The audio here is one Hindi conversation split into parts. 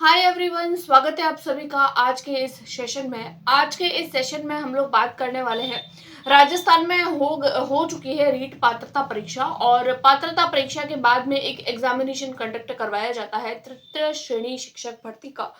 हाय एवरीवन, स्वागत है आप सभी का आज के इस सेशन में हम लोग बात करने वाले हैं। राजस्थान में हो चुकी है रीट पात्रता परीक्षा, और पात्रता परीक्षा के बाद में एक एग्जामिनेशन कंडक्ट करवाया जाता है तृतीय श्रेणी शिक्षक भर्ती का।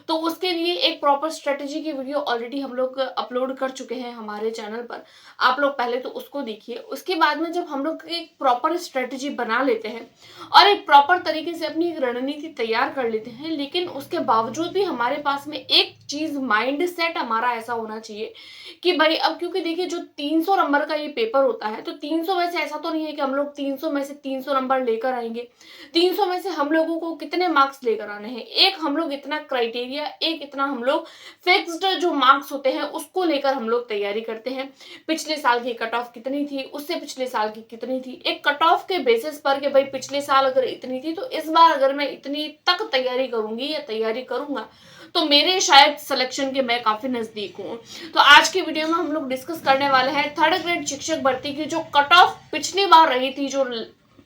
तो उसके लिए एक प्रॉपर स्ट्रेटेजी की वीडियो ऑलरेडी हम लोग अपलोड कर चुके हैं हमारे चैनल पर। आप लोग पहले तो उसको देखिए। उसके बाद में जब हम लोग एक प्रॉपर स्ट्रेटेजी बना लेते हैं और एक प्रॉपर तरीके से अपनी एक रणनीति तैयार कर लेते हैं, लेकिन उसके बावजूद भी हमारे पास में एक चीज माइंड सेट हमारा ऐसा होना चाहिए कि भाई अब क्योंकि देखिए जो 300 नंबर का ये पेपर होता है, तो 300 में से ऐसा तो नहीं है कि हम लोग 300 में से 300 नंबर लेकर आएंगे। 300 में से हम लोगों को कितने मार्क्स लेकर आने हैं, एक हम लोग इतना क्राइटेरिया, एक इतना हम लोग फिक्स्ड जो मार्क्स होते हैं उसको लेकर हम लोग तैयारी करते हैं। पिछले साल की कट ऑफ कितनी थी, उससे पिछले साल की कितनी थी, एक कट ऑफ के बेसिस पर कि भाई पिछले साल अगर इतनी थी तो इस बार अगर मैं इतनी तक तैयारी करूंगी या तैयारी करूंगा तो मेरे शायद सिलेक्शन के मैं काफी नजदीक हूँ। तो आज की वीडियो में हम लोग डिस्कस करने वाले हैं थर्ड ग्रेड शिक्षक भर्ती की जो कट ऑफ पिछली बार रही थी, जो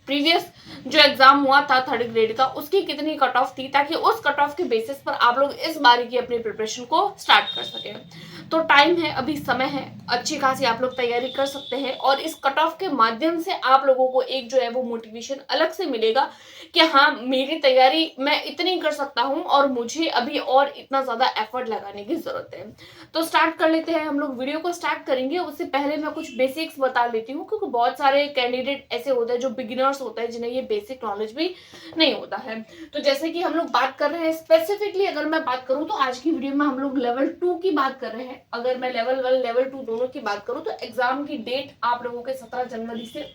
प्रीवियस जो एग्जाम हुआ था थर्ड ग्रेड का, उसकी कितनी कट ऑफ थी, ताकि उस कट ऑफ के बेसिस पर आप लोग इस बारी की अपनी प्रिपरेशन को स्टार्ट कर सकें। तो टाइम है, अभी समय है, अच्छी खासी आप लोग तैयारी कर सकते हैं और इस कट ऑफ के माध्यम से आप लोगों को एक जो है वो मोटिवेशन अलग से मिलेगा कि हाँ, मेरी तैयारी मैं इतनी कर सकता हूँ और मुझे अभी और इतना ज्यादा एफर्ट लगाने की जरूरत है। तो स्टार्ट कर लेते हैं। हम लोग वीडियो को स्टार्ट करेंगे उससे पहले मैं कुछ बेसिक्स बता लेती हूँ, क्योंकि बहुत सारे कैंडिडेट ऐसे होते हैं जो बिगिनर्स होते हैं जिन्हें ये बेसिक नॉलेज भी नहीं होता है। तो जैसे कि हम लोग बात कर रहे हैं स्पेसिफिकली, अगर मैं बात करूं तो आज की वीडियो में हम लोग लेवल 2 की बात कर रहे हैं। अगर मैं लेवल 1 लेवल 2 दोनों की बात करूं तो एग्जाम की डेट आप लोगों के 17 जनवरी से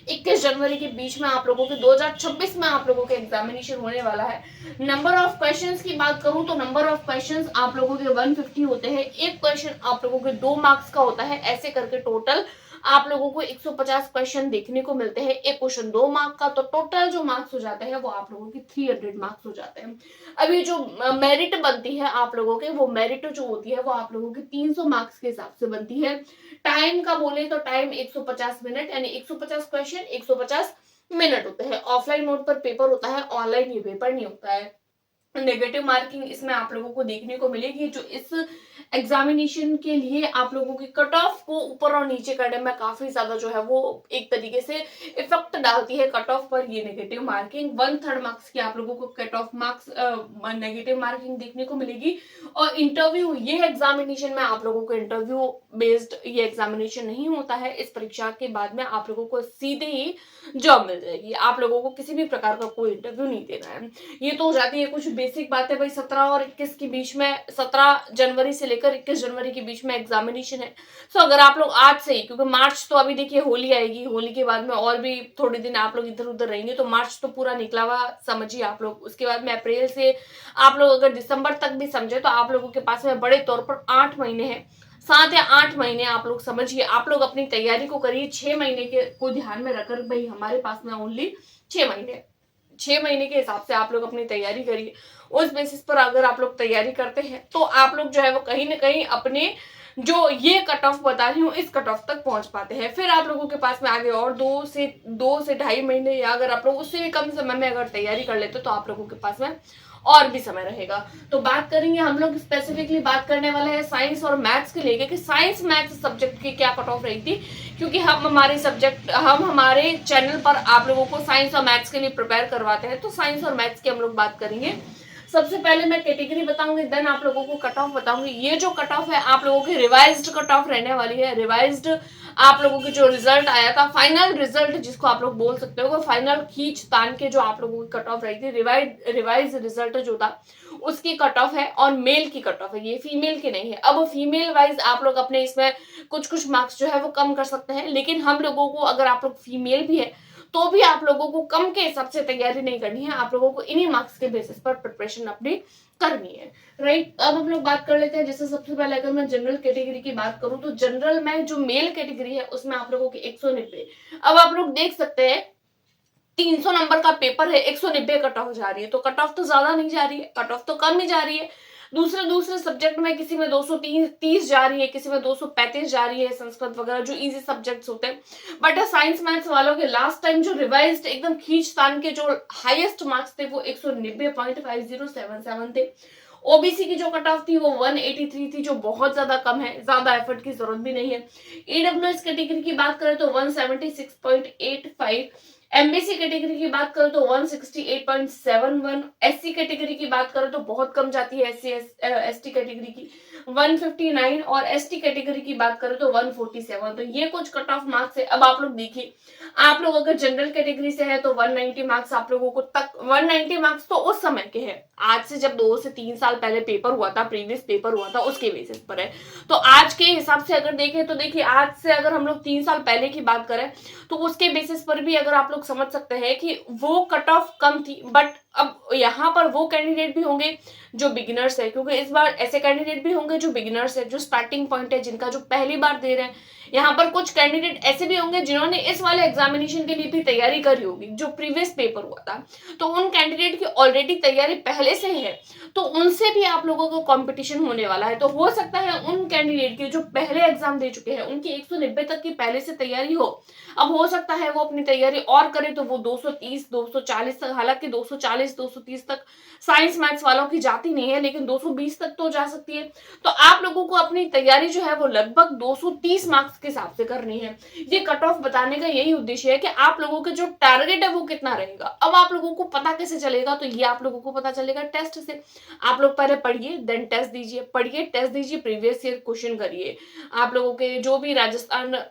21 जनवरी के बीच में आप लोगों के 2026 में आप लोगों के एग्जामिनेशन होने वाला है। नंबर ऑफ क्वेश्चंस की बात करूं तो नंबर ऑफ क्वेश्चंस आप लोगों के 150 होते हैं। एक क्वेश्चन आप लोगों के 2 मार्क्स का होता है। ऐसे करके टोटल आप लोगों को 150 क्वेश्चन देखने को मिलते हैं। एक क्वेश्चन 2 मार्क का, तो टोटल जो मार्क्स हो जाते हैं वो आप लोगों के 300 मार्क्स हो जाते हैं। अभी जो मेरिट बनती है आप लोगों के, वो मेरिट जो होती है वो आप लोगों के 300 मार्क्स के हिसाब से बनती है। टाइम का बोले तो टाइम 150 मिनट, यानी 150 क्वेश्चन 150 मिनट होते हैं। ऑफलाइन मोड पर पेपर होता है, ऑनलाइन ये पेपर नहीं होता है। नेगेटिव मार्किंग इसमें आप लोगों को देखने को मिलेगी, जो इस एग्जामिनेशन के लिए आप लोगों की कट ऑफ को ऊपर और नीचे करने में काफी ज्यादा जो है वो एक तरीके से इफेक्ट डालती है कट ऑफ पर। ये नेगेटिव मार्किंग 1/3 मार्क्स की आप लोगों को cut off marks negative marking देखने को मिलेगी। और इंटरव्यू, ये एग्जामिनेशन में आप लोगों को इंटरव्यू बेस्ड ये एग्जामिनेशन नहीं होता है। इस परीक्षा के बाद में आप लोगों को सीधे ही जॉब मिल जाएगी। आप लोगों को किसी भी प्रकार का कोई इंटरव्यू नहीं देना है। ये तो हो जाती है कुछ बेसिक बातें भाई। 17 और 21 के बीच में, 17 जनवरी से लेकर 21 जनवरी के बीच में एग्जामिनेशन है। सो अगर आप लोग आज से ही, क्योंकि मार्च तो अभी देखिए होली आएगी, होली के बाद में और भी थोड़े दिन आप लोग इधर उधर रहेंगे, तो मार्च तो पूरा निकला हुआ समझिए आप लोग। उसके बाद में अप्रैल से आप लोग अगर दिसंबर तक भी समझे तो आप लोगों के पास में बड़े तौर पर 8 महीने हैं। 7 या 8 महीने आप लोग समझिए, आप लोग अपनी तैयारी को करिए 6 महीने के को ध्यान में रखकर। भाई हमारे पास में ओनली 6 महीने, 6 महीने के हिसाब से आप लोग अपनी तैयारी करिए। उस बेसिस पर अगर आप लोग तैयारी करते हैं तो आप लोग जो है वो कहीं ना कहीं अपने जो ये कट ऑफ बता रही हूँ इस कट ऑफ तक पहुंच पाते हैं। फिर आप लोगों के पास में आगे और 2 से 2.5 महीने, या अगर आप लोग उससे भी कम समय में अगर तैयारी कर लेते तो आप लोगों के पास में और भी समय रहेगा। तो बात करेंगे हम लोग, स्पेसिफिकली बात करने वाले हैं साइंस और मैथ्स के लेके कि साइंस मैथ्स सब्जेक्ट की क्या कट ऑफ रही थी, क्योंकि हम हमारे चैनल पर आप लोगों को साइंस और मैथ्स के लिए प्रिपेयर करवाते हैं। तो साइंस और मैथ्स की हम लोग बात करेंगे। सबसे पहले मैं कैटेगरी बताऊंगी, देन आप लोगों को कट ऑफ बताऊंगी। ये जो कट ऑफ है आप लोगों की रिवाइज्ड कट ऑफ रहने वाली है। रिवाइज्ड आप लोगों की जो रिजल्ट आया था, फाइनल रिजल्ट जिसको आप लोग बोल सकते हो, फाइनल खींच तान के जो आप लोगों की कट ऑफ रही थी, रिवाइज रिजल्ट जो था उसकी कट ऑफ है। और मेल की कट ऑफ है, ये फीमेल की नहीं है। अब फीमेल वाइज आप लोग अपने इसमें कुछ मार्क्स जो है वो कम कर सकते हैं, लेकिन हम लोगों को, अगर आप लोग फीमेल भी है तो भी आप लोगों को कम के हिसाब से तैयारी नहीं करनी है। आप लोगों को इन्हीं मार्क्स के बेसिस पर प्रिपरेशन अपनी करनी है। राइट, अब हम लोग बात कर लेते हैं। जैसे सबसे पहले अगर मैं जनरल कैटेगरी की बात करूं तो जनरल में जो मेल कैटेगरी है उसमें आप लोगों की 190। अब आप लोग देख सकते हैं 300 नंबर का पेपर है, 190 कट ऑफ जा रही है, तो कट ऑफ तो ज्यादा नहीं जा रही है, कट ऑफ तो कम ही जा रही है। दूसरे दूसरे सब्जेक्ट में किसी में 230 जा रही है, किसी में 235 जा रही है, संस्कृत वगैरह जो इजी सब्जेक्ट्स होते हैं। बट साइंस मैथ्स वालों के लास्ट टाइम जो रिवाइज्ड एकदम खींचतान के जो हाईएस्ट मार्क्स थे वो 190.5077 थे। ओबीसी की जो कट ऑफ थी वो 183 थी, जो बहुत ज्यादा कम है, ज्यादा एफर्ट की जरूरत भी नहीं है। ईडब्ल्यूएस कैटेगरी की बात करें तो 176.85, एमबीसी कैटेगरी की बात करें तो 168.71, एससी कैटेगरी की बात करें तो बहुत कम जाती है, एसटी कैटेगरी की 159, और एसटी कैटेगरी की बात करें तो 147। तो ये कुछ कट ऑफ मार्क्स है। अब आप लोग देखिए, आप लोग अगर जनरल कैटेगरी से है तो 190 मार्क्स आप लोगों को तक, 190 मार्क्स तो उस समय के हैं, आज से जब 2 से 3 साल पहले पेपर हुआ था, प्रीवियस पेपर हुआ था, उसके बेसिस पर है। तो आज के हिसाब से अगर देखें तो देखिए, आज से अगर हम लोग 3 साल पहले की बात करें तो उसके बेसिस पर भी अगर आप लोग समझ सकते हैं कि वो कट ऑफ कम थी। बट अब यहाँ पर वो कैंडिडेट भी होंगे जो बिगिनर्स है, क्योंकि इस बार ऐसे कैंडिडेट भी होंगे जो बिगिनर्स है, जो स्टार्टिंग पॉइंट है, जिनका जो पहली बार दे रहे हैं। यहाँ पर कुछ कैंडिडेट ऐसे भी होंगे जिन्होंने इस वाले एग्जामिनेशन के लिए भी तैयारी करी होगी, जो प्रीवियस पेपर हुआ था, तो उन कैंडिडेट की ऑलरेडी तैयारी पहले से है, तो उनसे भी आप लोगों को कंपटीशन होने वाला है। तो हो सकता है उन कैंडिडेट के जो पहले एग्जाम दे चुके हैं उनकी 190 तक की पहले से तैयारी हो। अब हो सकता है वो अपनी तैयारी और करे तो वो 230 240 तक, हालांकि 240 230 तक साइंस मैथ्स वालों की जाती नहीं है, लेकिन 220 तक तो जा सकती है। तो आप लोगों को अपनी तैयारी जो है वो लगभग 230 मार्क्स के हिसाब से करनी है। ये कट ऑफ बताने का यही उद्देश्य है कि आप लोगों के जो टारगेट है वो कितना रहेगा। अब आप लोगों को पता कैसे चलेगा, तो ये आप लोगों को पता चलेगा टेस्ट से। आप लोग पहले पढ़िए, देन टेस्ट दीजिए, पढ़िए टेस्ट दीजिए, प्रीवियस ईयर क्वेश्चन करिए। आप लोगों के जो भी राजस्थान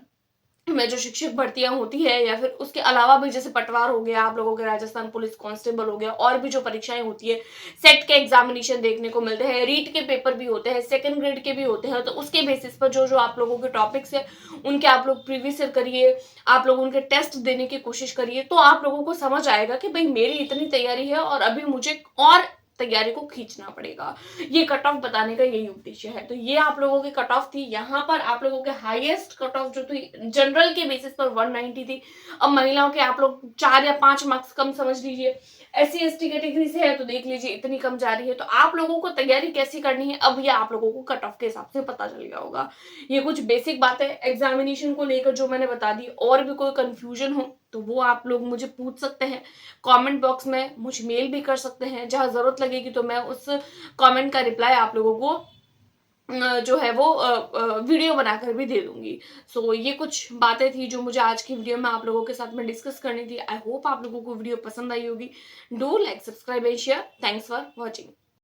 में जो शिक्षक भर्तियां होती है, या फिर उसके अलावा भी जैसे पटवार हो गया, आप लोगों के राजस्थान पुलिस कांस्टेबल हो गया, और भी जो परीक्षाएं होती है, सेट के एग्जामिनेशन देखने को मिलते हैं, रीट के पेपर भी होते हैं, सेकंड ग्रेड के भी होते हैं। तो उसके बेसिस पर जो जो आप लोगों के टॉपिक्स है उनके आप लोग प्रीवियस ईयर करिए, आप लोग उनके टेस्ट देने की कोशिश करिए, तो आप लोगों को समझ आएगा कि भाई मेरी इतनी तैयारी है और अभी मुझे और तैयारी को खींचना पड़ेगा। ये कट ऑफ बताने का यही उद्देश्य है। तो ये आप लोगों की कट ऑफ थी। यहाँ पर आप लोगों के हाईएस्ट कट ऑफ जो थी जनरल के बेसिस पर 190 थी। अब महिलाओं के आप लोग 4 या 5 मार्क्स कम समझ लीजिए। एससी एसटी कैटेगरी से है तो देख लीजिए इतनी कम जा रही है। तो आप लोगों को तैयारी कैसी करनी है, अब ये आप लोगों को कट ऑफ के हिसाब से पता चल गया होगा। ये कुछ बेसिक बातें एग्जामिनेशन को लेकर जो मैंने बता दी। और भी कोई कंफ्यूजन हो तो वो आप लोग मुझे पूछ सकते हैं कमेंट बॉक्स में, मुझे मेल भी कर सकते हैं। जहां जरूरत लगेगी तो मैं उस कमेंट का रिप्लाई आप लोगों को जो है वो वीडियो बनाकर भी दे दूंगी। सो ये कुछ बातें थी जो मुझे आज की वीडियो में आप लोगों के साथ में डिस्कस करनी थी। आई होप आप लोगों को वीडियो पसंद आई होगी। Do like, subscribe and share. Thanks for watching.